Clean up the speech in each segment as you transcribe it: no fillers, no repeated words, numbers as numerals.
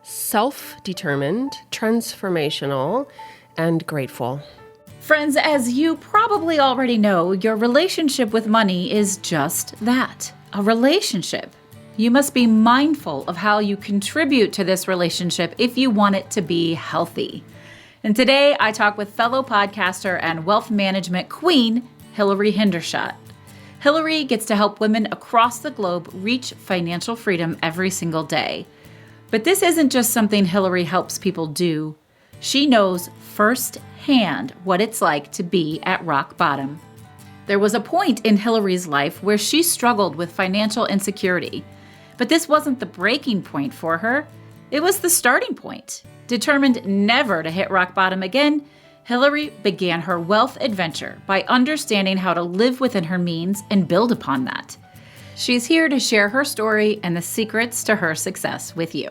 self-determined, transformational, and grateful. Friends, as you probably already know, your relationship with money is just that, a relationship. You must be mindful of how you contribute to this relationship if you want it to be healthy. And today I talk with fellow podcaster and wealth management queen, Hilary Hendershott. Hilary gets to help women across the globe reach financial freedom every single day. But this isn't just something Hilary helps people do. She knows firsthand what it's like to be at rock bottom. There was a point in Hilary's life where she struggled with financial insecurity. But this wasn't the breaking point for her. It was the starting point. Determined never to hit rock bottom again, Hilary began her wealth adventure by understanding how to live within her means and build upon that. She's here to share her story and the secrets to her success with you.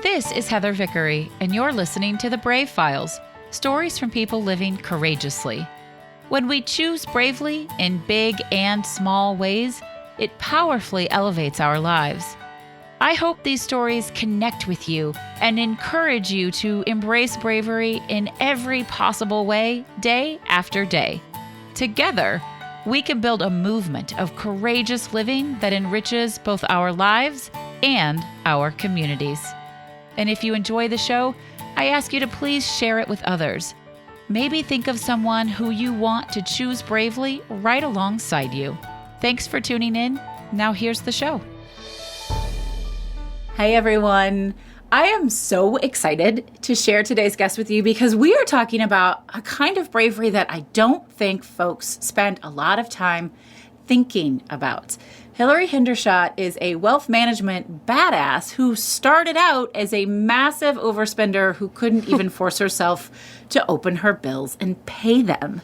This is Heather Vickery, and you're listening to The Brave Files, stories from people living courageously. When we choose bravely in big and small ways, it powerfully elevates our lives. I hope these stories connect with you and encourage you to embrace bravery in every possible way, day after day. Together, we can build a movement of courageous living that enriches both our lives and our communities. And if you enjoy the show, I ask you to please share it with others. Maybe think of someone who you want to choose bravely right alongside you. Thanks for tuning in. Now here's the show. Hey everyone. I am so excited to share today's guest with you because we are talking about a kind of bravery that I don't think folks spend a lot of time thinking about. Hilary Hendershott is a wealth management badass who started out as a massive overspender who couldn't even force herself to open her bills and pay them.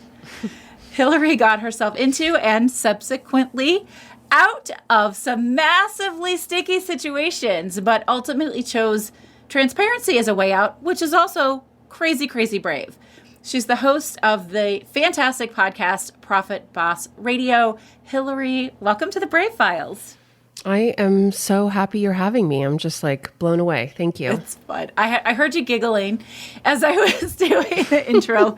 Hilary got herself into and subsequently out of some massively sticky situations, but ultimately chose transparency as a way out, which is also crazy, crazy brave. She's the host of the fantastic podcast, Profit Boss Radio. Hilary, welcome to the Brave Files. I am so happy you're having me. I'm just like blown away. Thank you. It's fun. I heard you giggling as I was doing the intro.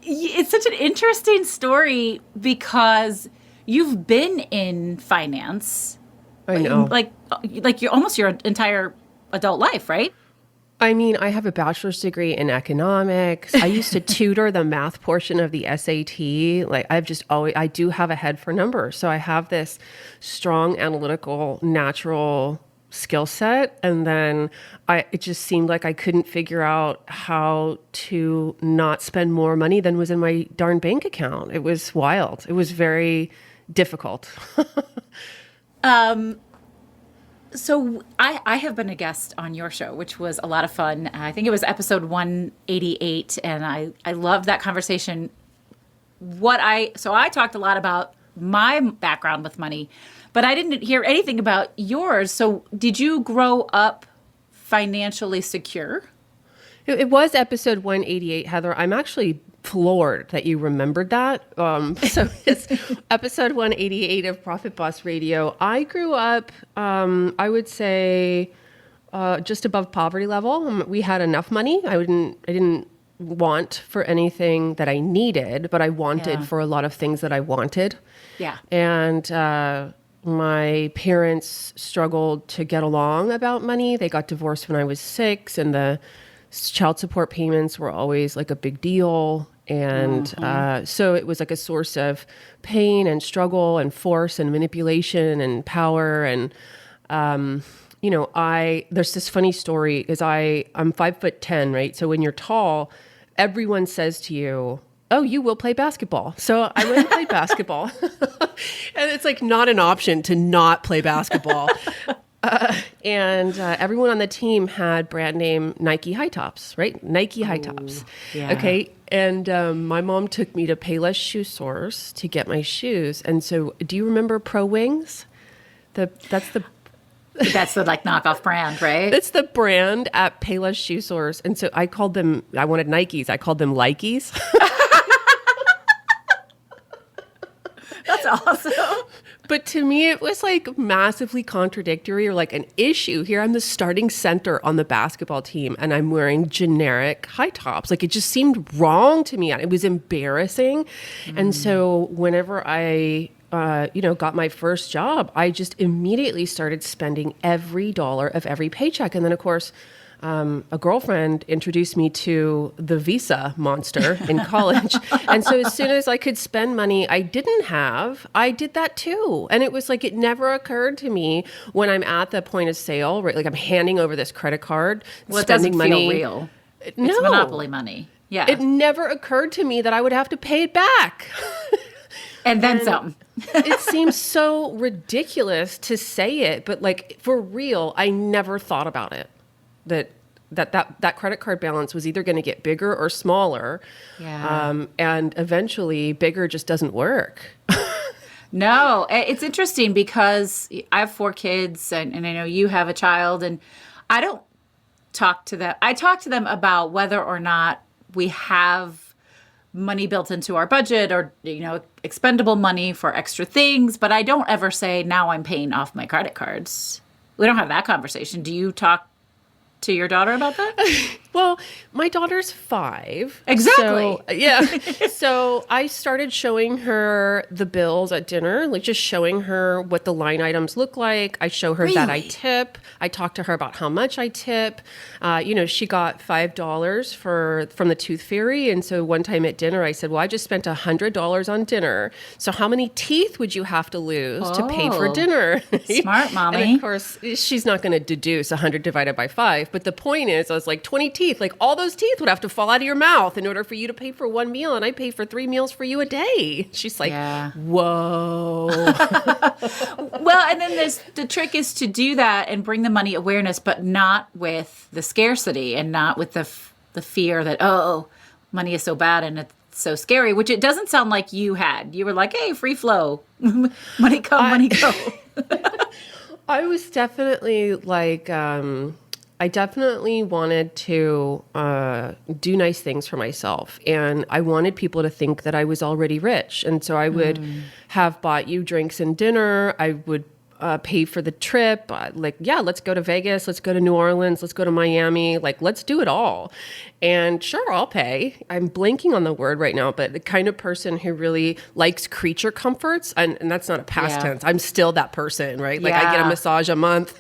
It's such an interesting story because you've been in finance. I know. Like you're almost your entire adult life, right? I mean, I have a bachelor's degree in economics. I used to tutor the math portion of the SAT. Like I do have a head for numbers. So I have this strong analytical, natural skill set. And then it just seemed like I couldn't figure out how to not spend more money than was in my darn bank account. It was wild. It was very difficult. So I have been a guest on your show, which was a lot of fun. I think it was episode 188, and I loved that conversation. So I talked a lot about my background with money, but I didn't hear anything about yours. So did you grow up financially secure? It was episode 188, Heather. I'm actually floored that you remembered that. So it's episode 188 of Profit Boss Radio. I grew up, I would say, just above poverty level. We had enough money. I didn't want for anything that I needed, but I wanted for a lot of things that I wanted. Yeah. And my parents struggled to get along about money. They got divorced when I was 6, and the child support payments were always like a big deal. And so it was like a source of pain and struggle and force and manipulation and power. And, there's this funny story is I'm 5'10", right? So when you're tall, everyone says to you, oh, you will play basketball. So I went and played basketball. And it's like not an option to not play basketball. And everyone on the team had brand name Nike high tops, right? Nike high tops. Yeah. Okay. And my mom took me to Payless Shoe Source to get my shoes. And so do you remember Pro Wings? That's the like knockoff brand, right? It's the brand at Payless Shoe Source. And so I wanted Nikes. I called them Likes. That's awesome. But to me, it was like massively contradictory or like an issue. Here I'm the starting center on the basketball team and I'm wearing generic high tops. Like it just seemed wrong to me. It was embarrassing. And so whenever I got my first job, I just immediately started spending every dollar of every paycheck. And then, of course, a girlfriend introduced me to the Visa monster in college. And so as soon as I could spend money I didn't have, I did that too. And it was like, it never occurred to me when I'm at the point of sale, right? Like I'm handing over this credit card, Well, spending it doesn't money. feel real. No. It's monopoly money. Yeah. It never occurred to me that I would have to pay it back. and then some. It seems so ridiculous to say it, but like for real, I never thought about it. That credit card balance was either going to get bigger or smaller. Yeah. And eventually bigger just doesn't work. No, it's interesting because I have 4 kids and I know you have a child, and I don't talk to them. I talk to them about whether or not we have money built into our budget or, expendable money for extra things, but I don't ever say, now I'm paying off my credit cards. We don't have that conversation. Do you talk to your daughter about that? Well, my daughter's 5. Exactly. So, yeah. So I started showing her the bills at dinner, like just showing her what the line items look like. I show her that I Really? tip. I talk to her about how much I tip. She got $5 from the Tooth Fairy. And so one time at dinner, I said, well, I just spent $100 on dinner. So how many teeth would you have to lose to pay for Oh. dinner? Smart, mommy. And of course, she's not going to deduce 100 divided by 5. But the point is, I was like, 20 teeth. Like all those teeth would have to fall out of your mouth in order for you to pay for one meal. And I pay for 3 meals for you a day. She's like, Yeah. whoa. Well, and then the trick is to do that and bring the money awareness, but not with the scarcity and not with the fear that, money is so bad and it's so scary, which it doesn't sound like you had. You were like, hey, free flow. Money come, money go. I was definitely like, I definitely wanted to do nice things for myself. And I wanted people to think that I was already rich. And so I would have bought you drinks and dinner. I would pay for the trip. Let's go to Vegas. Let's go to New Orleans. Let's go to Miami. Like, let's do it all. And sure, I'll pay. I'm blanking on the word right now, but the kind of person who really likes creature comforts, and that's not a past Yeah. tense. I'm still that person, right? Like I get a Yeah. massage a month.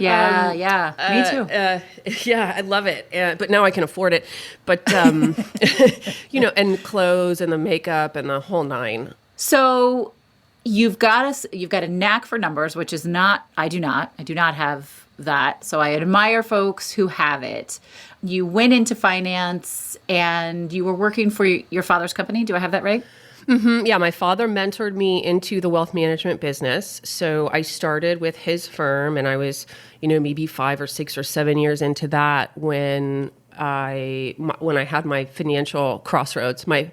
Yeah, me too. Yeah, I love it. But now I can afford it. But, and clothes and the makeup and the whole 9. So you've got a knack for numbers, which is not, I do not have that. So I admire folks who have it. You went into finance and you were working for your father's company. Do I have that right? Mm-hmm. Yeah, my father mentored me into the wealth management business. So I started with his firm and I was, maybe 5 or 6 or 7 years into that when I had my financial crossroads, my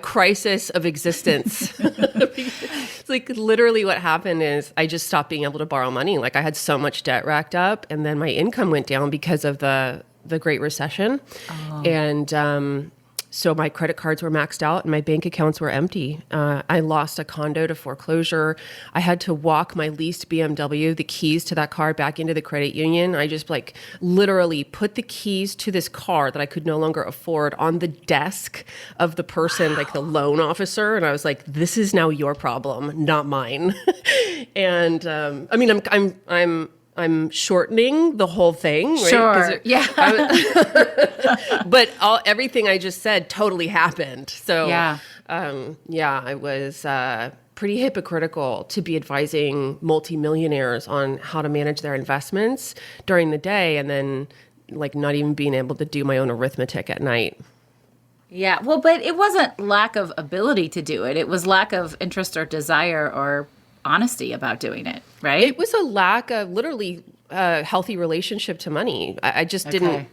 crisis of existence. It's like literally what happened is I just stopped being able to borrow money. Like I had so much debt racked up and then my income went down because of the Great Recession. And so my credit cards were maxed out and my bank accounts were empty. I lost a condo to foreclosure. I had to walk my leased BMW, the keys to that car, back into the credit union. I just literally put the keys to this car that I could no longer afford on the desk of the person, like the loan officer. And I was like, this is now your problem, not mine. And I'm shortening the whole thing, right? Sure. Yeah. But everything I just said totally happened. So Yeah. I was pretty hypocritical to be advising multimillionaires on how to manage their investments during the day and then not even being able to do my own arithmetic at night. Yeah. Well, but it wasn't lack of ability to do it. It was lack of interest or desire or honesty about doing it, right? It was a lack of literally a healthy relationship to money. I just didn't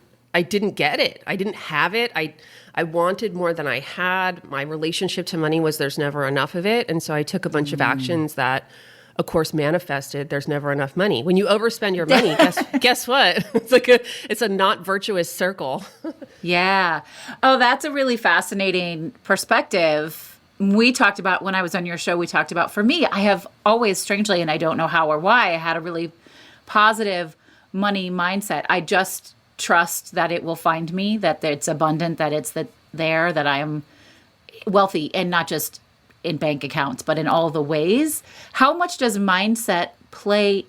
get it. I didn't have it. I wanted more than I had. My relationship to money was there's never enough of it. And so I took a bunch of actions that, of course, manifested there's never enough money. When you overspend your money, guess what? It's a not virtuous circle. Yeah. Oh, that's a really fascinating perspective we talked about, when I was on your show, we talked about, for me, I have always, strangely, and I don't know how or why, I had a really positive money mindset. I just trust that it will find me, that it's abundant, that it's there, that I am wealthy, and not just in bank accounts, but in all the ways. How much does mindset play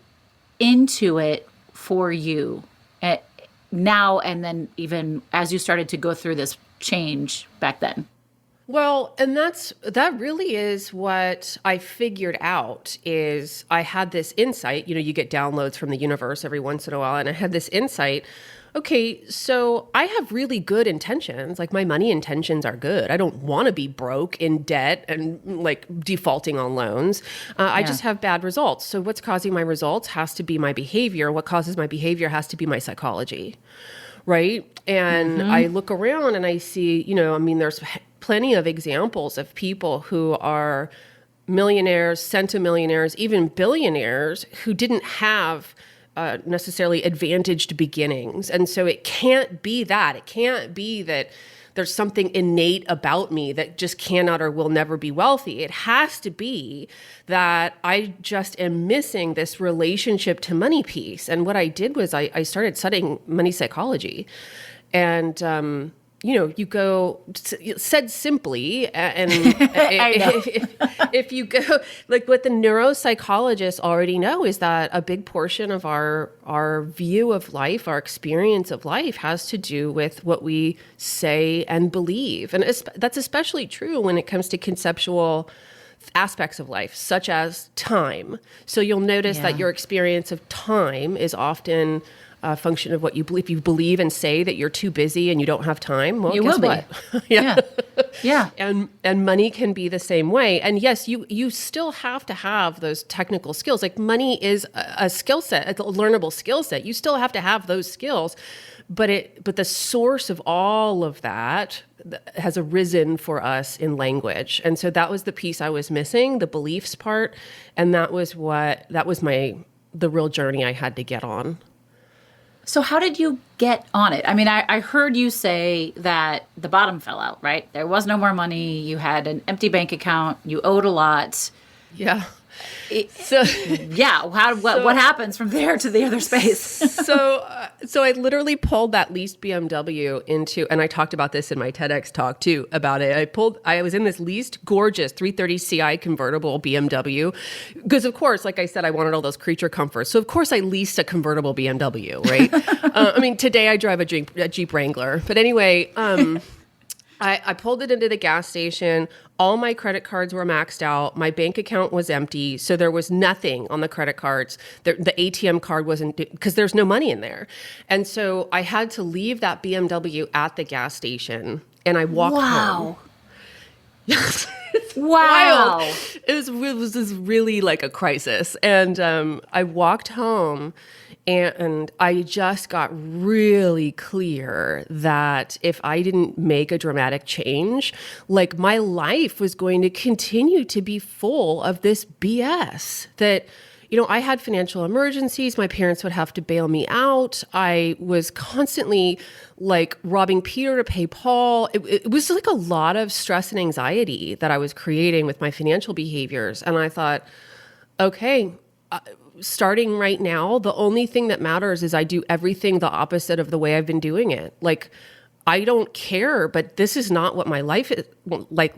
into it for you now, and then even as you started to go through this change back then? Well, and that really is what I figured out. Is I had this insight, you get downloads from the universe every once in a while, and I had this insight. Okay, so I have really good intentions. Like, my money intentions are good. I don't want to be broke, in debt, and like defaulting on loans. I just have bad results. So what's causing my results has to be my behavior. What causes my behavior has to be my psychology, right? And I look around and I see, there's plenty of examples of people who are millionaires, centimillionaires, even billionaires, who didn't have necessarily advantaged beginnings. And so it can't be that. It can't be that there's something innate about me that just cannot or will never be wealthy. It has to be that I just am missing this relationship to money piece. And what I did was I started studying money psychology. And you go, said simply, and if you go, like, what the neuropsychologists already know is that a big portion of our view of life, our experience of life, has to do with what we say and believe. And that's especially true when it comes to conceptual aspects of life, such as time. So you'll notice that your experience of time is often a function of what you believe. If you believe and say that you're too busy and you don't have time, well, guess what? Yeah. And money can be the same way. And yes, you still have to have those technical skills. Like, money is a skill set, a learnable skill set. You still have to have those skills, but the source of all of that has arisen for us in language. And so that was the piece I was missing, the beliefs part. And that was the real journey I had to get on. So how did you get on it? I mean, I heard you say that the bottom fell out, right? There was no more money. You had an empty bank account. You owed a lot. Yeah. What happens from there to the other space? So I literally pulled that leased BMW into, and I talked about this in my TEDx talk too about it. I was in this leased gorgeous 330 Ci convertible BMW because, of course, like I said, I wanted all those creature comforts. So of course I leased a convertible BMW, right? Today I drive a Jeep Wrangler, but anyway, I pulled it into the gas station. All my credit cards were maxed out. My bank account was empty. So there was nothing on the credit cards. The ATM card wasn't, because there's no money in there. And so I had to leave that BMW at the gas station, and I walked home. Yes. Wow. Wild. It was just really like a crisis. And I walked home, and I just got really clear that if I didn't make a dramatic change, like, my life was going to continue to be full of this BS that, I had financial emergencies. My parents would have to bail me out. I was constantly like robbing Peter to pay Paul. It was like a lot of stress and anxiety that I was creating with my financial behaviors. And I thought, okay, starting right now, the only thing that matters is I do everything the opposite of the way I've been doing it. Like, I don't care, but this is not what my life is like.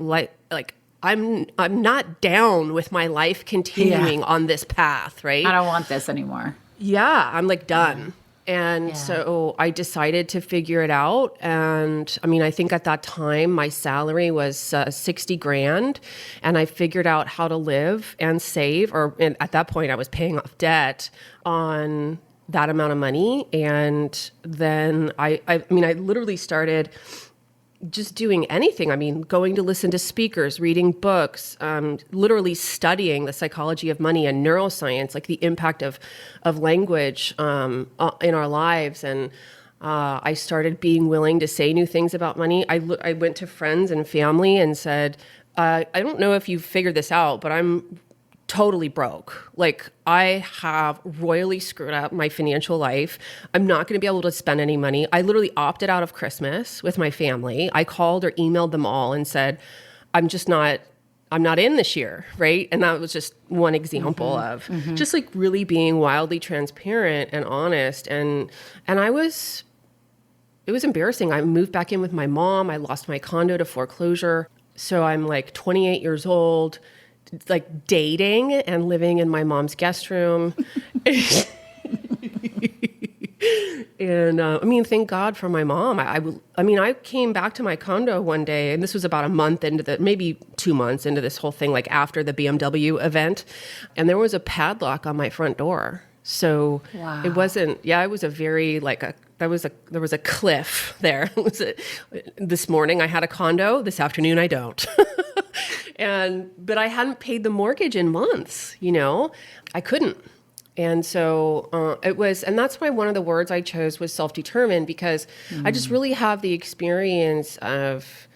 I'm not down with my life continuing on this path, right? I don't want this anymore. Yeah, I'm like done. And so I decided to figure it out. And I mean, I think at that time my salary was 60 grand, and I figured out how to live and save, and at that point I was paying off debt on that amount of money. And then I literally started just doing anything. I mean, going to listen to speakers, reading books, literally studying the psychology of money and neuroscience, like the impact of language in our lives. And I started being willing to say new things about money. I went to friends and family and said, I don't know if you've figured this out, but I'm totally broke. Like, I have royally screwed up my financial life. I'm not going to be able to spend any money. I literally opted out of Christmas with my family. I called or emailed them all and said, I'm just not I'm not in this year, right? And that was just one example of just like really being wildly transparent and honest. And it was embarrassing. I moved back in with my mom. I lost my condo to foreclosure. So I'm like 28 years old, like dating and living in my mom's guest room. And thank God for my mom. I came back to my condo one day, and this was about a month into maybe 2 months into this whole thing, like after the BMW event, and there was a padlock on my front door. So it wasn't, it was a very there was a cliff there. This morning I had a condo, this afternoon I don't. But I hadn't paid the mortgage in months, I couldn't. And so and that's why one of the words I chose was self-determined, because I just really have the experience of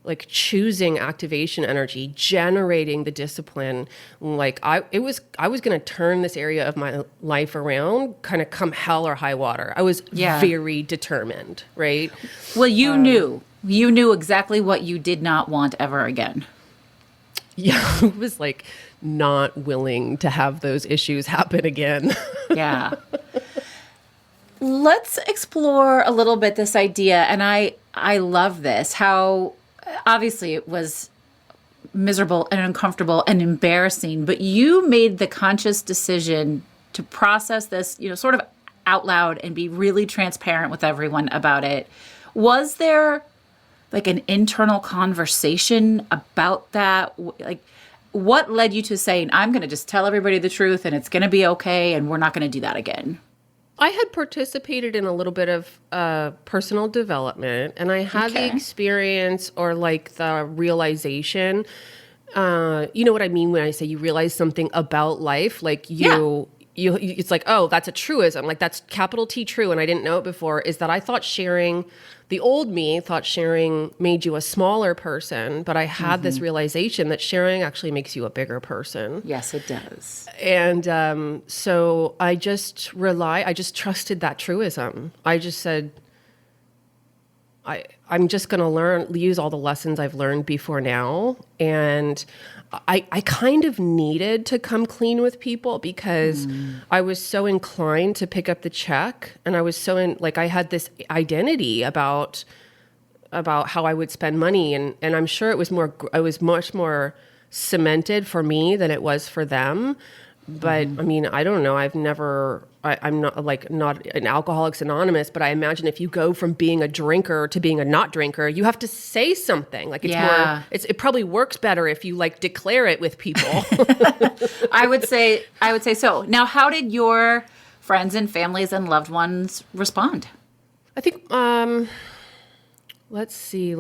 like choosing activation energy, generating the discipline. Like I was going to turn this area of my life around, kind of come hell or high water. I was very determined, right? Well, you knew exactly what you did not want ever again. Yeah, I was like not willing to have those issues happen again. Yeah. Let's explore a little bit this idea. And I love this, how obviously it was miserable and uncomfortable and embarrassing, but you made the conscious decision to process this, sort of out loud and be really transparent with everyone about it. Was there like an internal conversation about that? Like, what led you to saying, I'm going to just tell everybody the truth and it's going to be okay and we're not going to do that again? I had participated in a little bit of personal development, and I had the experience or like the realization. You know what I mean when I say you realize something about life, like you it's like, oh, that's a truism. Like that's capital T true. And I didn't know it before, is that I thought the old me thought sharing made you a smaller person. But I had this realization that sharing actually makes you a bigger person. Yes, it does. And so I just trusted that truism. I just said, I'm just going to use all the lessons I've learned before now. And I kind of needed to come clean with people because I was so inclined to pick up the check. And I was I had this identity about how I would spend money. And I'm sure it was much more cemented for me than it was for them. But I don't know. I'm not an Alcoholics Anonymous, but I imagine if you go from being a drinker to being a not drinker, you have to say something. Like it probably works better if you like declare it with people. I would say so. Now, how did your friends and families and loved ones respond? I think, let's see.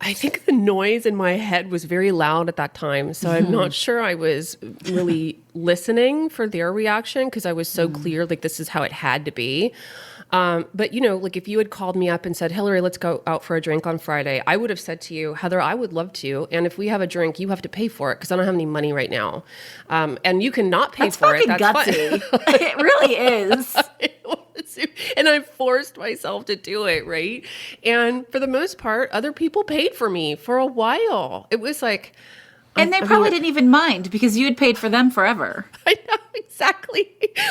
I think the noise in my head was very loud at that time. So I'm not sure I was really listening for their reaction because I was so clear, like this is how it had to be. But like if you had called me up and said, Hilary, let's go out for a drink on Friday, I would have said to you, Heather, I would love to. And if we have a drink, you have to pay for it because I don't have any money right now. And you can not pay for it. That's fucking gutsy. It really is. And I forced myself to do it, right? And for the most part, other people paid for me for a while. It was like... And they probably didn't even mind because you had paid for them forever. I know, exactly.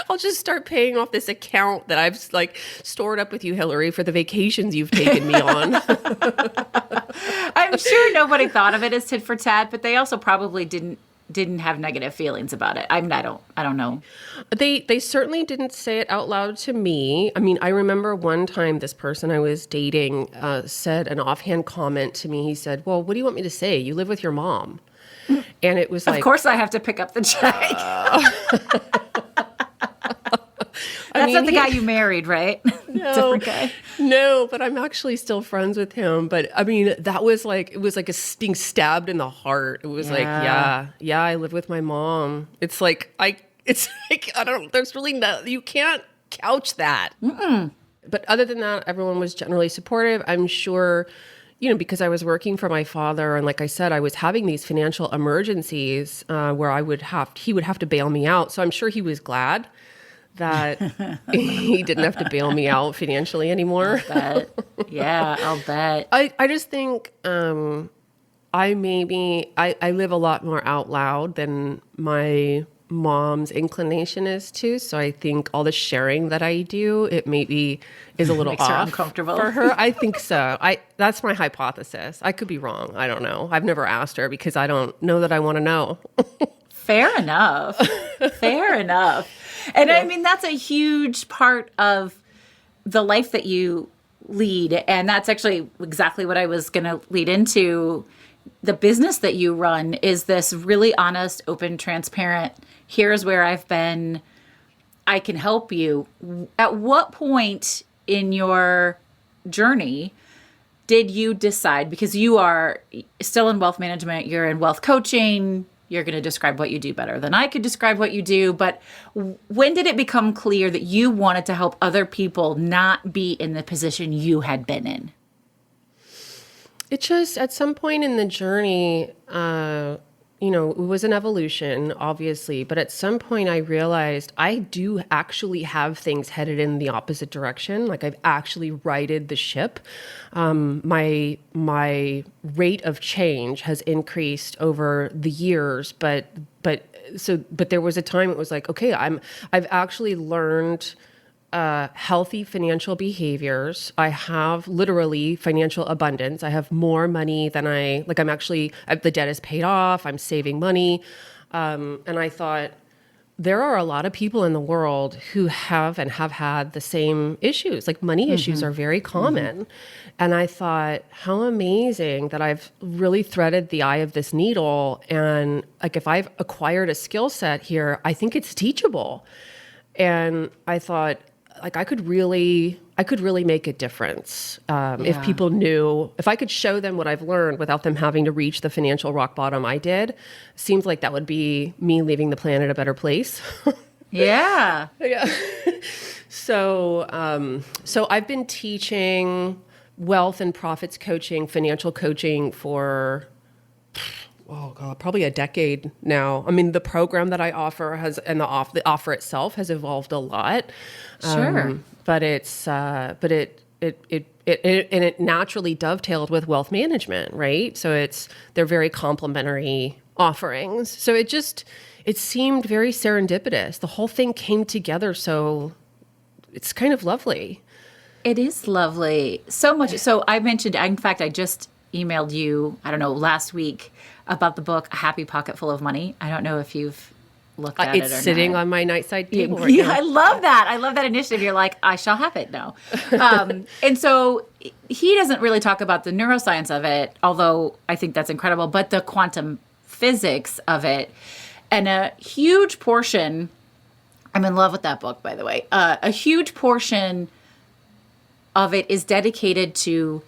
I'll just start paying off this account that I've like stored up with you, Hilary, for the vacations you've taken me on. I'm sure nobody thought of it as tit for tat, but they also probably didn't have negative feelings about it. I don't know. They certainly didn't say it out loud to me. I remember one time this person I was dating said an offhand comment to me. He said, well, what do you want me to say? You live with your mom. And it was like... Of course I have to pick up the check. That's not the guy you married, right? No, different guy. No, but I'm actually still friends with him. But that was like, it was like being stabbed in the heart. It was I live with my mom. It's like, there's really you can't couch that. Mm-mm. But other than that, everyone was generally supportive. I'm sure, because I was working for my father. And like I said, I was having these financial emergencies where he would have to bail me out. So I'm sure he was glad that he didn't have to bail me out financially anymore. I'll bet. I just think I live a lot more out loud than my mom's inclination is to. So I think all the sharing that I do, it maybe is a little Makes her off uncomfortable. for her. I think so. That's my hypothesis. I could be wrong. I don't know. I've never asked her because I don't know that I want to know. Fair enough. Fair enough. And I mean, that's a huge part of the life that you lead. And that's actually exactly what I was going to lead into. The business that you run is this really honest, open, transparent, here's where I've been, I can help you. At what point in your journey did you decide, because you are still in wealth management, you're in wealth coaching, you're going to describe what you do better than I could describe what you do, but when did it become clear that you wanted to help other people not be in the position you had been in? It just, at some point in the journey, it was an evolution, obviously, but at some point I realized I do actually have things headed in the opposite direction. Like I've actually righted the ship. My rate of change has increased over the years, but there was a time it was like, okay, I've actually learned healthy financial behaviors. I have literally financial abundance. I have more money than the debt is paid off. I'm saving money. And I thought, there are a lot of people in the world who have had the same issues. Like money issues are very common. And I thought, how amazing that I've really threaded the eye of this needle. And like, if I've acquired a skill set here, I think it's teachable. And I thought, like, I could really make a difference if people knew, if I could show them what I've learned without them having to reach the financial rock bottom I did. Seems like that would be me leaving the planet a better place. Yeah. Yeah. So I've been teaching wealth and profits coaching, financial coaching for probably a decade now. I mean, the program that I offer and the offer itself has evolved a lot. Sure. But it naturally dovetailed with wealth management, right? So they're very complementary offerings. So it seemed very serendipitous. The whole thing came together. So it's kind of lovely. It is lovely. So much. So I mentioned, in fact, I just emailed you, I don't know, last week about the book, A Happy Pocket Full of Money. I don't know if you've looked at it or not. It's sitting on my nightside table right now. I love that. I love that initiative. You're like, I shall have it now. And so he doesn't really talk about the neuroscience of it, although I think that's incredible, but the quantum physics of it. And a huge portion, I'm in love with that book, by the way, a huge portion of it is dedicated to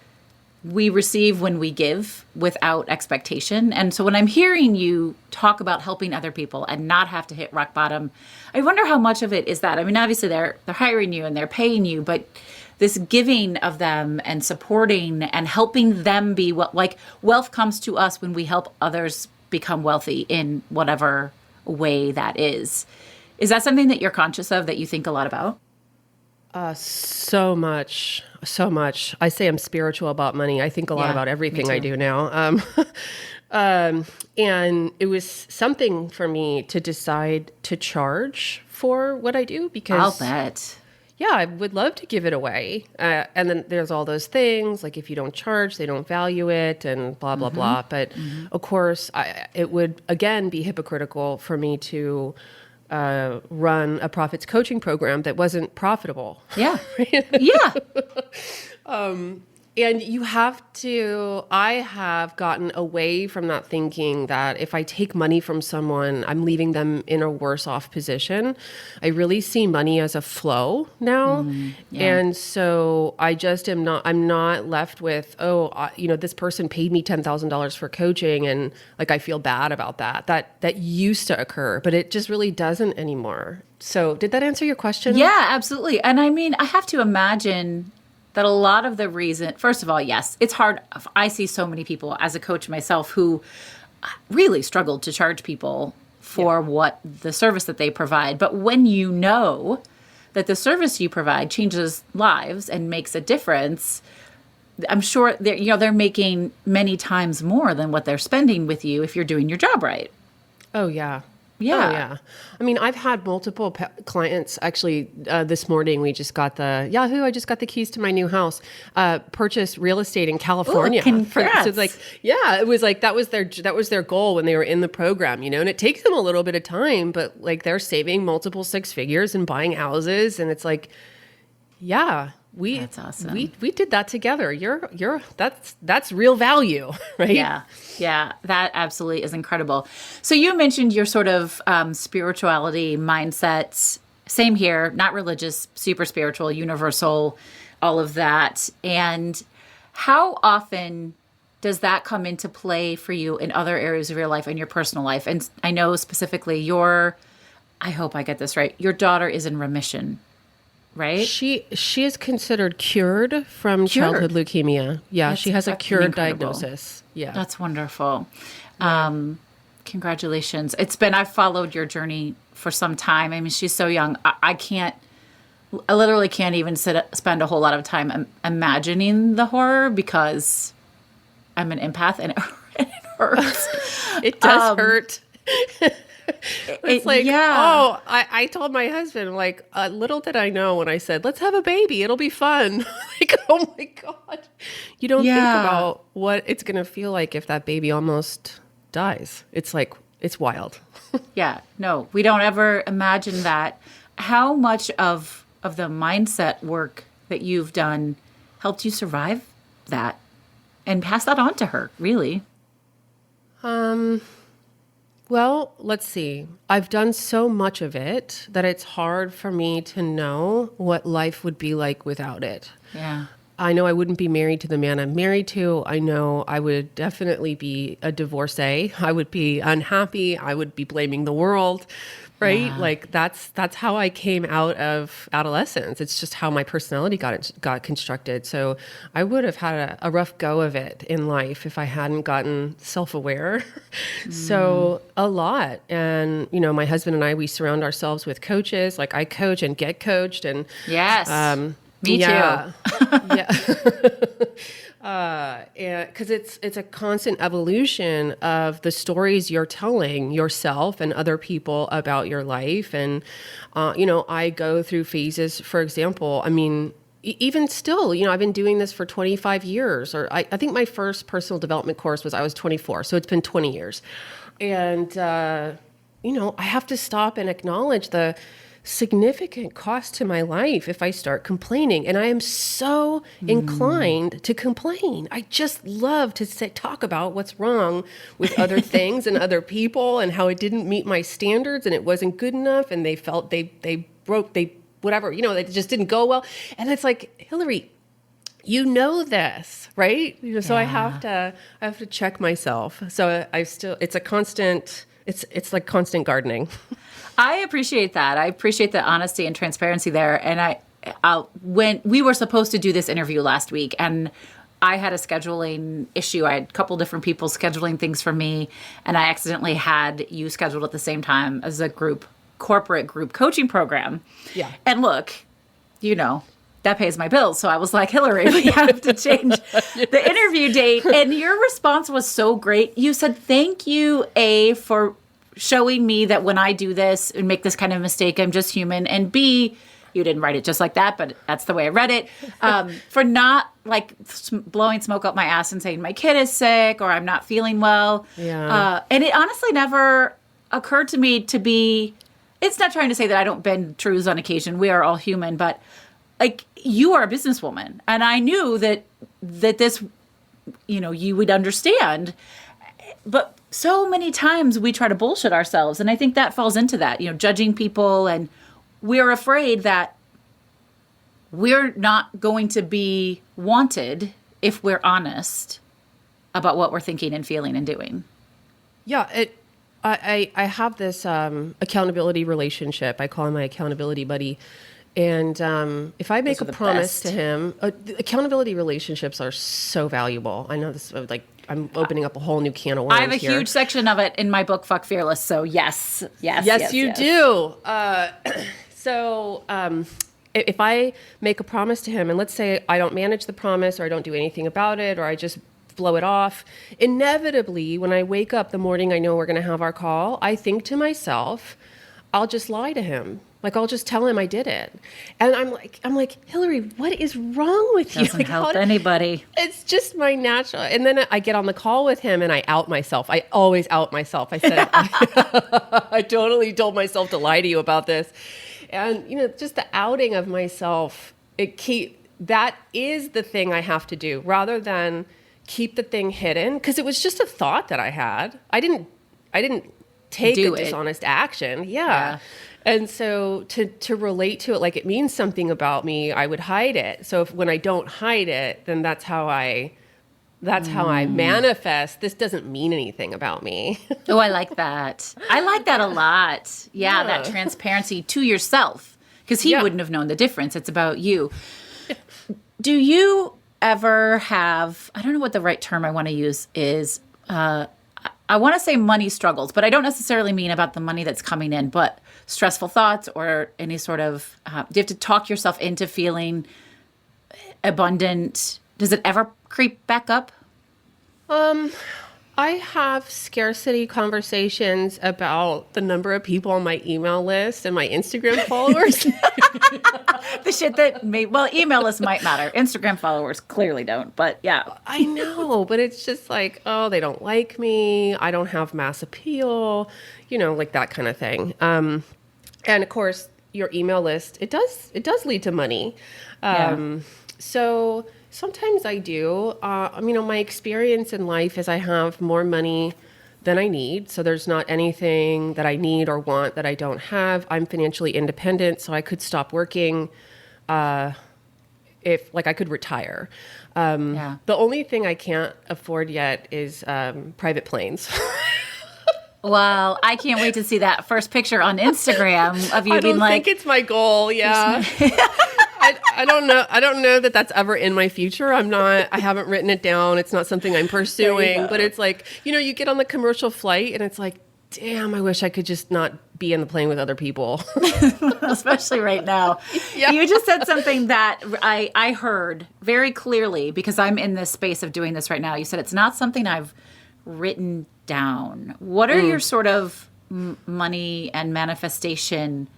we receive when we give without expectation. And so when I'm hearing you talk about helping other people and not have to hit rock bottom, I wonder how much of it is that. I mean, obviously they're hiring you and they're paying you, but this giving of them and supporting and helping them be like wealth comes to us when we help others become wealthy in whatever way that is. Is that something that you're conscious of, that you think a lot about? So much. I say I'm spiritual about money. I think a lot about everything I do now. And it was something for me to decide to charge for what I do because I'll bet. Yeah, I would love to give it away. And then there's all those things, like if you don't charge, they don't value it and blah, blah, blah. But of course, it would, again, be hypocritical for me to run a profits coaching program that wasn't profitable. Yeah. Yeah. And I have gotten away from that thinking that if I take money from someone, I'm leaving them in a worse off position. I really see money as a flow now. And so I'm not left with, this person paid me $10,000 for coaching. And like, I feel bad about that. That used to occur, but it just really doesn't anymore. So did that answer your question? Yeah, absolutely. And I mean, I have to imagine that a lot of the reason, first of all, yes, it's hard. I see so many people as a coach myself who really struggle to charge people for what the service that they provide. But when you know that the service you provide changes lives and makes a difference, I'm sure they're making many times more than what they're spending with you if you're doing your job right. Oh, yeah. Yeah. Oh, yeah. I mean, I've had multiple clients. Actually, this morning we just got I just got the keys to my new house, purchase real estate in California. Ooh, congrats. So it's like, it was like, that was their goal when they were in the program, and it takes them a little bit of time, but like they're saving multiple six figures and buying houses. And it's like, That's awesome. We did that together. That's real value, right? Yeah, that absolutely is incredible. So you mentioned your sort of spirituality mindsets. Same here, not religious, super spiritual, universal, all of that. And how often does that come into play for you in other areas of your life and your personal life? And I know specifically I hope I get this right, your daughter is in remission. Right? She is considered cured from childhood leukemia. Yeah, she has a cured diagnosis. Yeah. That's wonderful. Congratulations. I've followed your journey for some time. I mean, she's so young. I literally can't even spend a whole lot of time imagining the horror because I'm an empath and it hurts. It does hurt. It's like, I told my husband, like, little did I know when I said, let's have a baby. It'll be fun. Like, oh my God. You don't think about what it's going to feel like if that baby almost dies. It's like, it's wild. Yeah, no, we don't ever imagine that. How much of the mindset work that you've done helped you survive that and pass that on to her, really? Well, let's see. I've done so much of it that it's hard for me to know what life would be like without it. Yeah. I know I wouldn't be married to the man I'm married to. I know I would definitely be a divorcee. I would be unhappy. I would be blaming the world, right? Yeah. Like that's how I came out of adolescence. It's just how my personality got constructed. So I would have had a rough go of it in life if I hadn't gotten self-aware. So a lot. And, my husband and I, we surround ourselves with coaches. Like I coach and get coached. And yes. Me too. Yeah. Because it's a constant evolution of the stories you're telling yourself and other people about your life. And, I go through phases, for example, I mean, even still, I've been doing this for 25 years, or I think my first personal development course I was 24. So it's been 20 years. And, I have to stop and acknowledge the significant cost to my life if I start complaining. And I am so inclined to complain. I just love to talk about what's wrong with other things and other people and how it didn't meet my standards and it wasn't good enough and they felt they broke, whatever, it just didn't go well. And it's like, Hilary, this, right? So I have to check myself. So it's a constant, it's like constant gardening. I appreciate that. I appreciate the honesty and transparency there. And when we were supposed to do this interview last week, and I had a scheduling issue. I had a couple different people scheduling things for me, and I accidentally had you scheduled at the same time as a corporate group coaching program. Yeah. And look, that pays my bills. So I was like, Hilary, we have to change the interview date. And your response was so great. You said, thank you, for showing me that when I do this and make this kind of mistake, I'm just human. And B, you didn't write it just like that, but that's the way I read it, for not like blowing smoke up my ass and saying my kid is sick or I'm not feeling well. Yeah. And it honestly never occurred to me it's not trying to say that I don't bend truths on occasion. We are all human, but like you are a businesswoman. And I knew that this, you would understand. But so many times we try to bullshit ourselves. And I think that falls into that, judging people. And we're afraid that we're not going to be wanted if we're honest about what we're thinking and feeling and doing. Yeah. I have this accountability relationship. I call him my accountability buddy. And if I make a promise to him, accountability relationships are so valuable. I know this, I'm opening up a whole new can of worms. I have a huge section of it in my book, Fuck Fearless. So yes, you do. So if I make a promise to him, and let's say I don't manage the promise, or I don't do anything about it, or I just blow it off, inevitably, when I wake up the morning I know we're going to have our call, I think to myself, I'll just lie to him. Like, I'll just tell him I did it. And I'm like, Hilary, what is wrong with you? Doesn't help anybody. It's just my natural. And then I get on the call with him and I out myself. I always out myself. I said, I totally told myself to lie to you about this. And, just the outing of myself, that is the thing I have to do, rather than keep the thing hidden. Because it was just a thought that I had. I didn't take a dishonest action. Yeah. And so to relate to it like it means something about me, I would hide it. So when I don't hide it, then that's how I manifest. This doesn't mean anything about me. Oh, I like that. I like that a lot. Yeah, that transparency to yourself, because he wouldn't have known the difference. It's about you. Do you ever have, I don't know what the right term I want to use is, I want to say money struggles, but I don't necessarily mean about the money that's coming in, but stressful thoughts or any sort of, do you have to talk yourself into feeling abundant? Does it ever creep back up? I have scarcity conversations about the number of people on my email list and my Instagram followers. The shit that email lists might matter. Instagram followers clearly don't, but yeah. I know, but it's just like, oh, they don't like me. I don't have mass appeal, like that kind of thing. And of course, your email list, it does lead to money. So sometimes I do. My experience in life is I have more money than I need. So there's not anything that I need or want that I don't have. I'm financially independent, so I could stop working if I could retire. The only thing I can't afford yet is private planes. Well, I can't wait to see that first picture on Instagram of you being like... I think it's my goal, yeah. I don't know. I don't know that that's ever in my future. I haven't written it down. It's not something I'm pursuing, but it's like, you get on the commercial flight and it's like, damn, I wish I could just not be in the plane with other people. Especially right now. Yeah. You just said something that I heard very clearly, because I'm in this space of doing this right now. You said it's not something I've written down. What are your sort of money and manifestation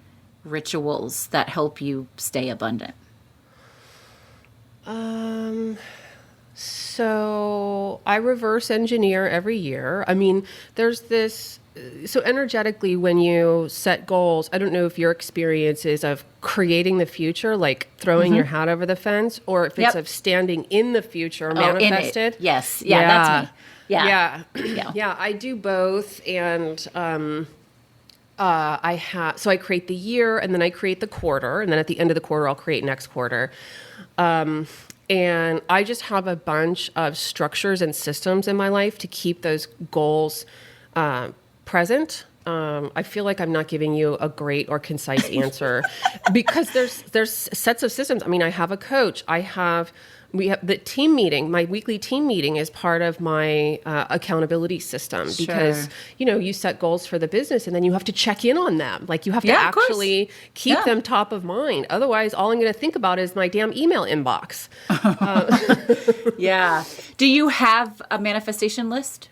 rituals that help you stay abundant? So I reverse engineer every year. There's this, so energetically when you set goals, I don't know if your experience is of creating the future, like throwing your hat over the fence, or if it's of standing in the future, manifested. Yes. Yeah, that's me. Yeah, I do both. And so I create the year, and then I create the quarter, and then at the end of the quarter, I'll create next quarter. And I just have a bunch of structures and systems in my life to keep those goals present. I feel like I'm not giving you a great or concise answer because there's sets of systems. I have a coach. We have the team meeting. My weekly team meeting is part of my accountability system because, you set goals for the business and then you have to check in on them. Like you have to actually keep them top of mind. Otherwise, all I'm going to think about is my damn email inbox. Yeah. Do you have a manifestation list?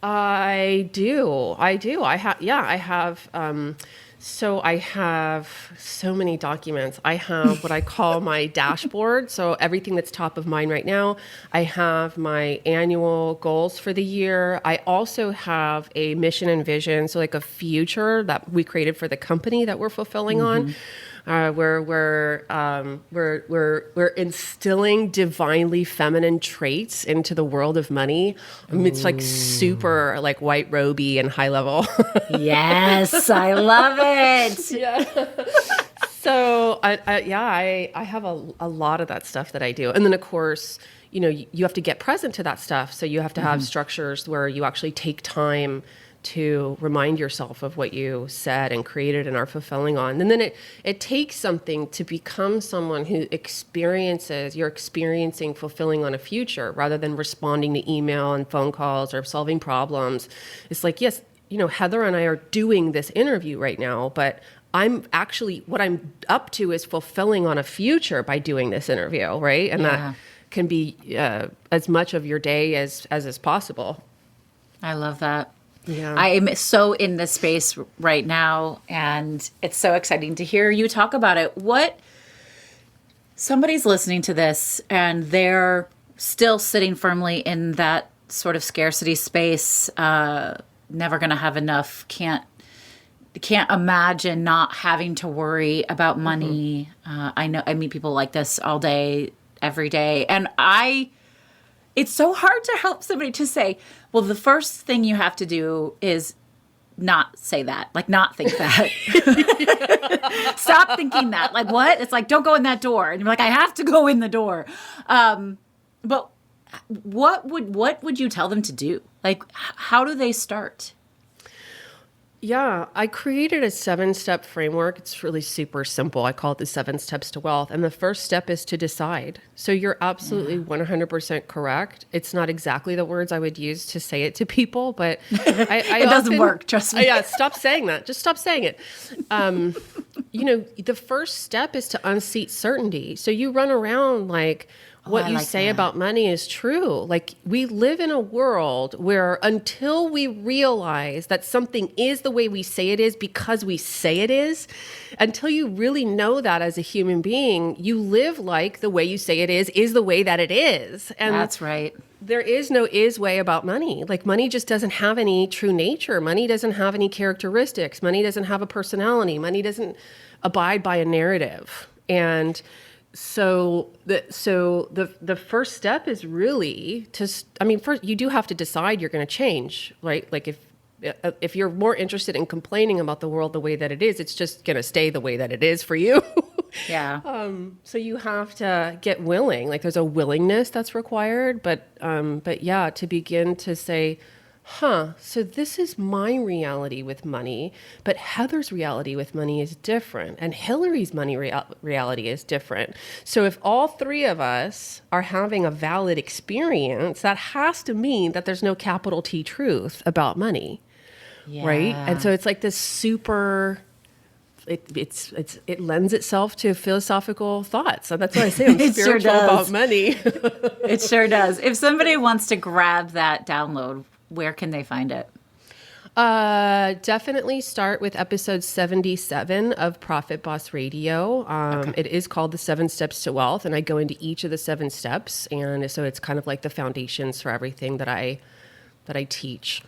I do. I have. So I have so many documents. I have what I call my dashboard. So everything that's top of mind right now. I have my annual goals for the year. I also have a mission and vision. So like a future that we created for the company that we're fulfilling on. Where we're instilling divinely feminine traits into the world of money. It's like super like white roby and high level. Yes, I love it. Yeah. So I have a lot of that stuff that I do, and then of course you have to get present to that stuff. So you have to have structures where you actually take time to remind yourself of what you said and created and are fulfilling on. And then it takes something to become someone who you're experiencing fulfilling on a future rather than responding to email and phone calls or solving problems. It's like, yes, Heather and I are doing this interview right now, but what I'm up to is fulfilling on a future by doing this interview, right? And that can be as much of your day as is possible. I love that. Yeah. I am so in this space right now, and it's so exciting to hear you talk about it. What somebody's listening to this and they're still sitting firmly in that sort of scarcity space, never going to have enough, can't imagine not having to worry about money. I meet people like this all day, every day. And it's so hard to help somebody to say, well, the first thing you have to do is not say that, like not think that. Stop thinking that. Like what? It's like, don't go in that door. And you're like, I have to go in the door. But what would you tell them to do? Like, how do they start? Yeah, I created a 7-step framework. It's really super simple. I call it the 7 steps to wealth. And the first step is to decide. So you're absolutely 100% correct. It's not exactly the words I would use to say it to people, but it doesn't work, trust me. Yeah, stop saying that. Just stop saying it. The first step is to unseat certainty. So you run around like, what you say about money is true. Like we live in a world where until we realize that something is the way we say it is because we say it is, until you really know that as a human being, you live like the way you say it is the way that it is. And that's right. There is no is way about money. Like money just doesn't have any true nature. Money doesn't have any characteristics. Money doesn't have a personality. Money doesn't abide by a narrative. And so the first step is really first you do have to decide you're going to change, right? Like if you're more interested in complaining about the world the way that it is, it's just going to stay the way that it is for you. Yeah. So you have to get willing. Like there's a willingness that's required, but yeah, to begin to say, so this is my reality with money, but Heather's reality with money is different, and Hilary's money reality is different. So if all three of us are having a valid experience, that has to mean that there's no capital T truth about money, right? And so it's like this super... It lends itself to philosophical thoughts. So that's why I say I'm spiritual about money. It sure does. If somebody wants to grab that download, where can they find it? Definitely start with episode 77 of Profit Boss Radio. It is called the 7 Steps to Wealth, and I go into each of the 7 steps. And so it's kind of like the foundations for everything that I teach.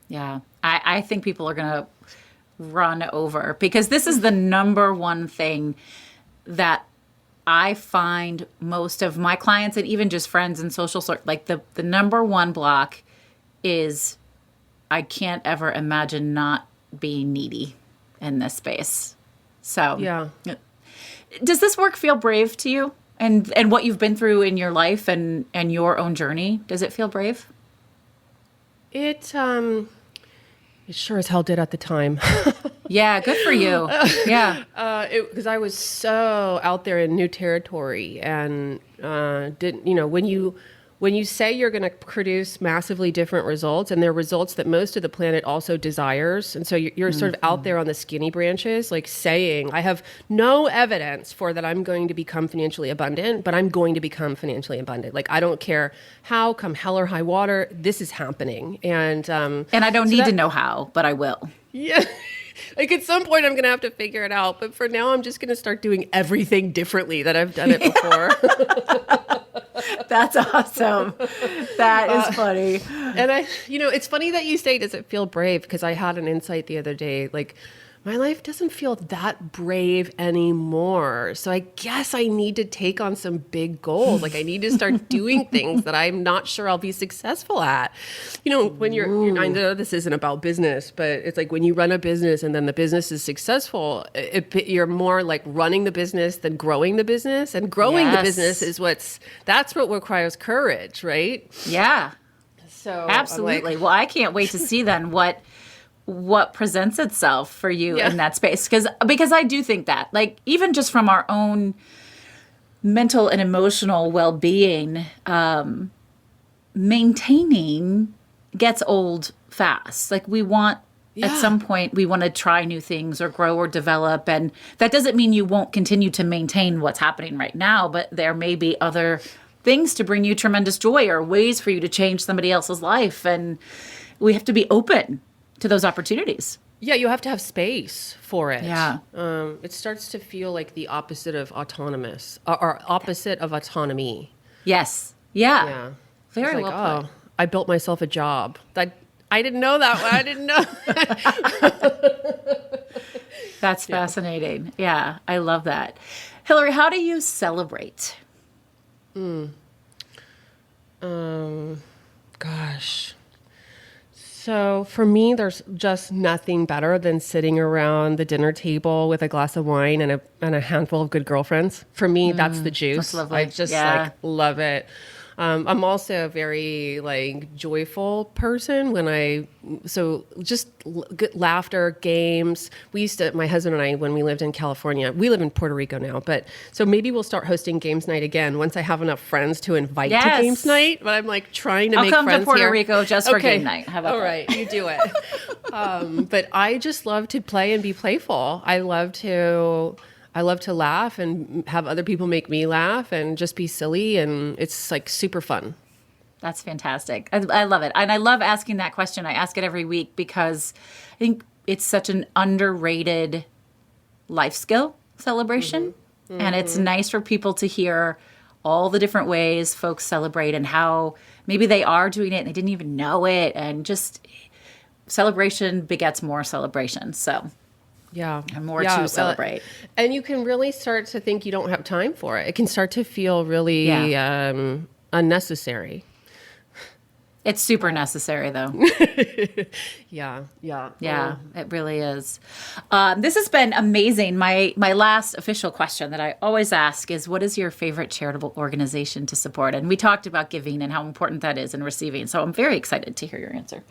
Yeah. I think people are going to run over because this is the number one thing that I find most of my clients and even just friends and social like the number one block is I can't ever imagine not being needy in this space. So yeah. Does this work feel brave to you and what you've been through in your life and your own journey? Does it feel brave? It sure as hell did at the time. Yeah, good for you. Yeah. Because I was so out there in new territory and when you say you're going to produce massively different results, and they're results that most of the planet also desires, and so you're sort of out there on the skinny branches, like saying, I have no evidence for that I'm going to become financially abundant, but I'm going to become financially abundant. Like, I don't care how, come hell or high water, this is happening. And I don't need to know how, but I will. Yeah. Like at some point I'm going to have to figure it out. But for now, I'm just going to start doing everything differently that I've done it before. That's awesome. That is funny. And it's funny that you say, does it feel brave? Because I had an insight the other day, like my life doesn't feel that brave anymore. So I guess I need to take on some big goals. Like I need to start doing things that I'm not sure I'll be successful at. When you're I know this isn't about business, but it's like when you run a business and then the business is successful, you're more like running the business than growing the business. And growing the business is that's what requires courage, right? Yeah. So absolutely. Well, I can't wait to see then what presents itself for you in that space. Because I do think that, like, even just from our own mental and emotional well-being, maintaining gets old fast. Like, we want At some point, we want to try new things or grow or develop. And that doesn't mean you won't continue to maintain what's happening right now, but there may be other things to bring you tremendous joy or ways for you to change somebody else's life. And we have to be open to those opportunities. Yeah, you have to have space for it. Yeah. It starts to feel like the opposite of autonomous or opposite of autonomy. Yes. Yeah. Yeah. Very It's well like, put. oh, I built myself a job. I didn't know that one. I didn't know. That's fascinating. Yeah, I love that. Hilary, how do you celebrate? Gosh. So for me, there's just nothing better than sitting around the dinner table with a glass of wine and a handful of good girlfriends. For me, that's the juice. that's lovely. I just love it. I'm also a very joyful person so just good laughter, games. My husband and I, when we lived in California, we live in Puerto Rico now, but so maybe we'll start hosting games night again once I have enough friends to invite to games night, but I'm trying to make friends here. I'll come to Puerto Rico just for game night. How about that? All right, you do it. But I just love to play and be playful. I love to laugh and have other people make me laugh and just be silly. And it's super fun. That's fantastic. I love it. And I love asking that question. I ask it every week because I think it's such an underrated life skill celebration. Mm-hmm. And it's nice for people to hear all the different ways folks celebrate and how maybe they are doing it and they didn't even know it. And just celebration begets more celebration. So yeah, and more to celebrate. And you can really start to think you don't have time for it. It can start to feel really unnecessary. It's super necessary, though. Yeah. It really is. This has been amazing. My last official question that I always ask is, what is your favorite charitable organization to support? And we talked about giving and how important that is in receiving. So I'm very excited to hear your answer.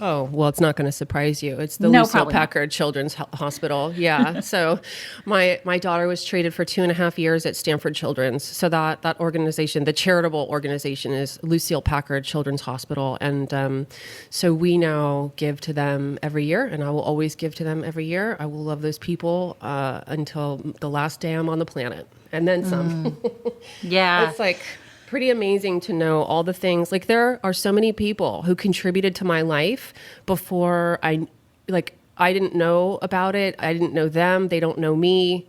Oh, well, it's not going to surprise you. It's the No, Lucille probably not. Packard Children's Hospital. Yeah. So my daughter was treated for 2.5 years at Stanford Children's. So that organization, the charitable organization, is Lucille Packard Children's Hospital. And so we now give to them every year, and I will always give to them every year. I will love those people until the last day I'm on the planet, and then some. Yeah. It's pretty amazing to know all the things. There are so many people who contributed to my life before I didn't know about it. I didn't know them. They don't know me.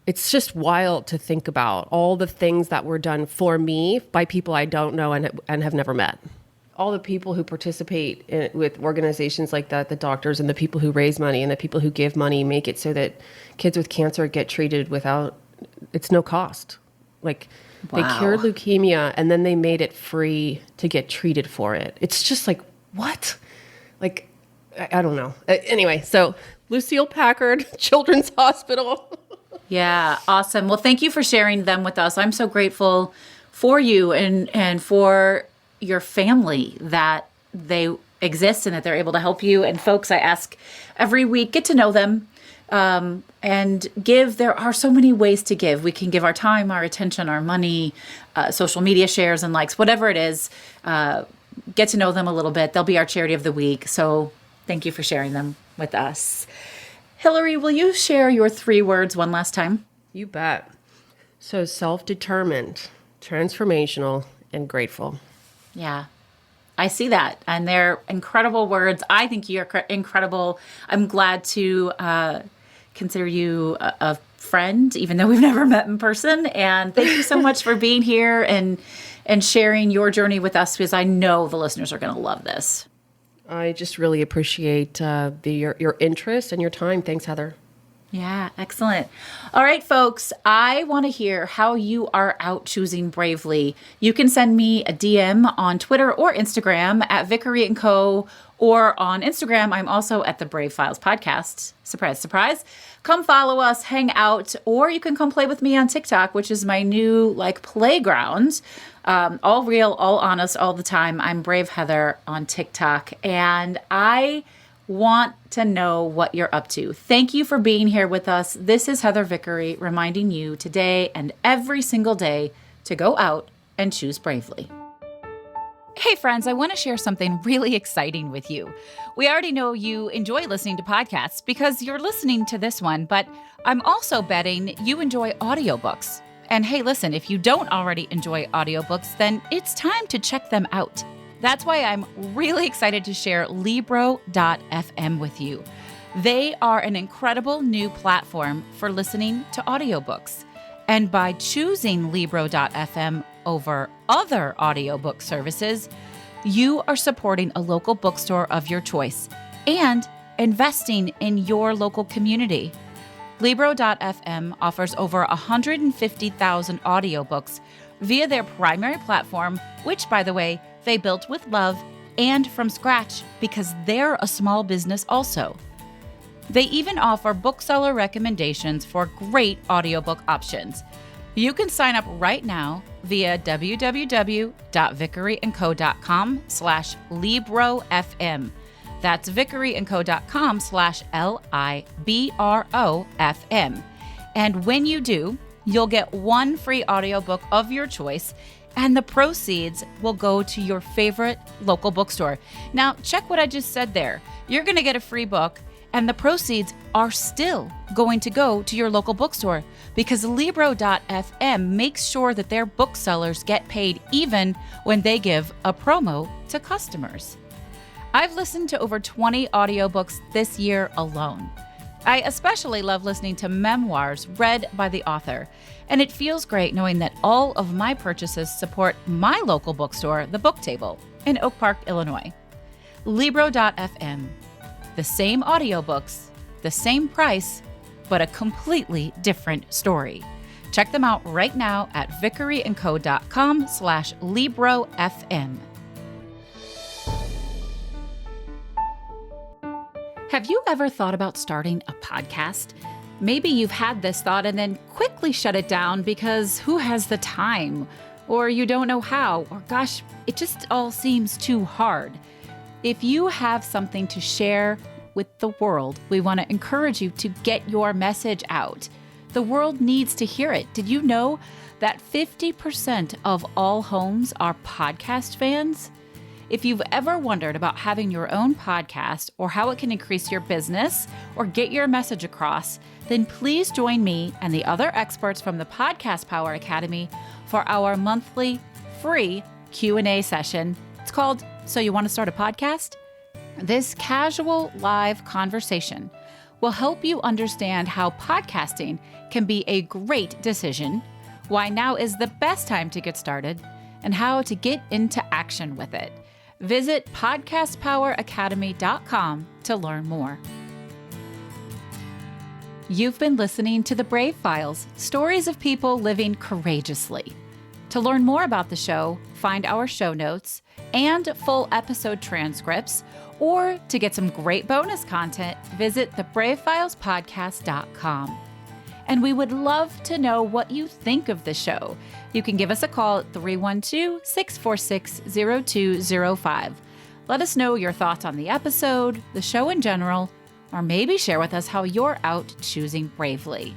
It's just wild to think about all the things that were done for me by people I don't know and have never met. All the people who participate with organizations like that, the doctors and the people who raise money and the people who give money, make it so that kids with cancer get treated it's no cost. They cured leukemia, and then they made it free to get treated for it. It's just what? I don't know. Anyway, so Lucille Packard Children's Hospital. Yeah, awesome. Well, thank you for sharing them with us. I'm so grateful for you and for your family that they exist and that they're able to help you. And folks, I ask every week, get to know them. And give. There are so many ways to give. We can give our time, our attention, our money, social media shares and likes, whatever it is. Get to know them a little bit. They'll be our charity of the week. So thank you for sharing them with us. Hilary, will you share your 3 words one last time? You bet. So self-determined, transformational, and grateful. Yeah. I see that. And they're incredible words. I think you're incredible. I'm glad to consider you a friend, even though we've never met in person. And thank you so much for being here and sharing your journey with us, because I know the listeners are going to love this. I just really appreciate your interest and your time. Thanks, Heather. Yeah, excellent. All right, folks, I want to hear how you are out choosing bravely. You can send me a DM on Twitter or Instagram at Vickery & Co. Or on Instagram, I'm also at the Brave Files Podcast. Surprise, surprise. Come follow us, hang out, or you can come play with me on TikTok, which is my new playground. All real, all honest, all the time. I'm Brave Heather on TikTok, and I want to know what you're up to. Thank you for being here with us. This is Heather Vickery reminding you today and every single day to go out and choose bravely. Hey friends, I want to share something really exciting with you. We already know you enjoy listening to podcasts because you're listening to this one, but I'm also betting you enjoy audiobooks. And hey, listen, if you don't already enjoy audiobooks, then it's time to check them out. That's why I'm really excited to share Libro.fm with you. They are an incredible new platform for listening to audiobooks. And by choosing Libro.fm over other audiobook services, you are supporting a local bookstore of your choice and investing in your local community. Libro.fm offers over 150,000 audiobooks via their primary platform, which, by the way, they built with love and from scratch because they're a small business also. They even offer bookseller recommendations for great audiobook options. You can sign up right now via www.vickeryandco.com/LibroFM. That's vickeryandco.com/LIBROFM. And when you do, you'll get one free audiobook of your choice, and the proceeds will go to your favorite local bookstore. Now, check what I just said there. You're going to get a free book, and the proceeds are still going to go to your local bookstore because Libro.fm makes sure that their booksellers get paid even when they give a promo to customers. I've listened to over 20 audiobooks this year alone. I especially love listening to memoirs read by the author, and it feels great knowing that all of my purchases support my local bookstore, The Book Table, in Oak Park, Illinois. Libro.fm. The same audiobooks, the same price, but a completely different story. Check them out right now at vickeryandco.com/LibroFM. Have you ever thought about starting a podcast? Maybe you've had this thought and then quickly shut it down because who has the time? Or you don't know how, or gosh, it just all seems too hard. If you have something to share with the world, we want to encourage you to get your message out. The world needs to hear it. Did you know that 50% of all homes are podcast fans? If you've ever wondered about having your own podcast or how it can increase your business or get your message across, then please join me and the other experts from the Podcast Power Academy for our monthly free Q&A session. It's called So You Want to Start a Podcast? This casual live conversation will help you understand how podcasting can be a great decision, why now is the best time to get started, and how to get into action with it. Visit podcastpoweracademy.com to learn more. You've been listening to The Brave Files, stories of people living courageously. To learn more about the show, find our show notes and full episode transcripts, or to get some great bonus content, visit thebravefilespodcast.com. And we would love to know what you think of the show. You can give us a call at 312-646-0205. Let us know your thoughts on the episode, the show in general, or maybe share with us how you're out choosing bravely.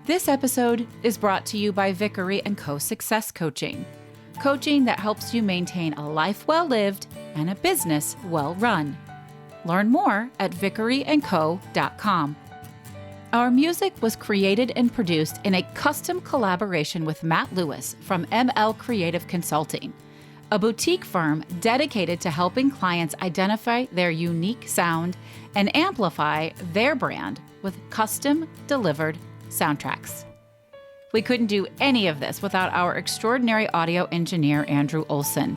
This episode is brought to you by Vickery & Co. Success Coaching. Coaching that helps you maintain a life well lived and a business well run. Learn more at vickeryandco.com. Our music was created and produced in a custom collaboration with Matt Lewis from ML Creative Consulting, a boutique firm dedicated to helping clients identify their unique sound and amplify their brand with custom delivered soundtracks. We couldn't do any of this without our extraordinary audio engineer, Andrew Olson.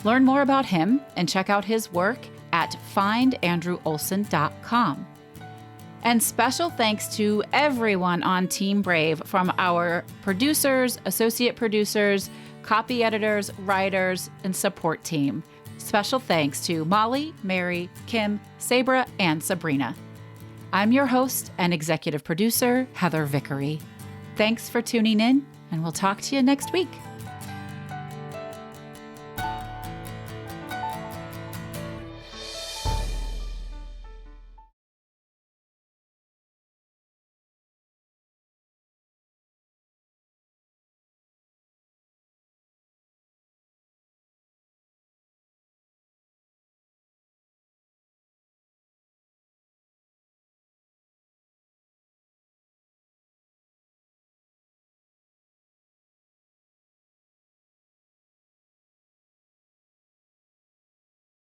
Learn more about him and check out his work at findandrewolson.com. And special thanks to everyone on Team Brave, from our producers, associate producers, copy editors, writers, and support team. Special thanks to Molly, Mary, Kim, Sabra, and Sabrina. I'm your host and executive producer, Heather Vickery. Thanks for tuning in, and we'll talk to you next week.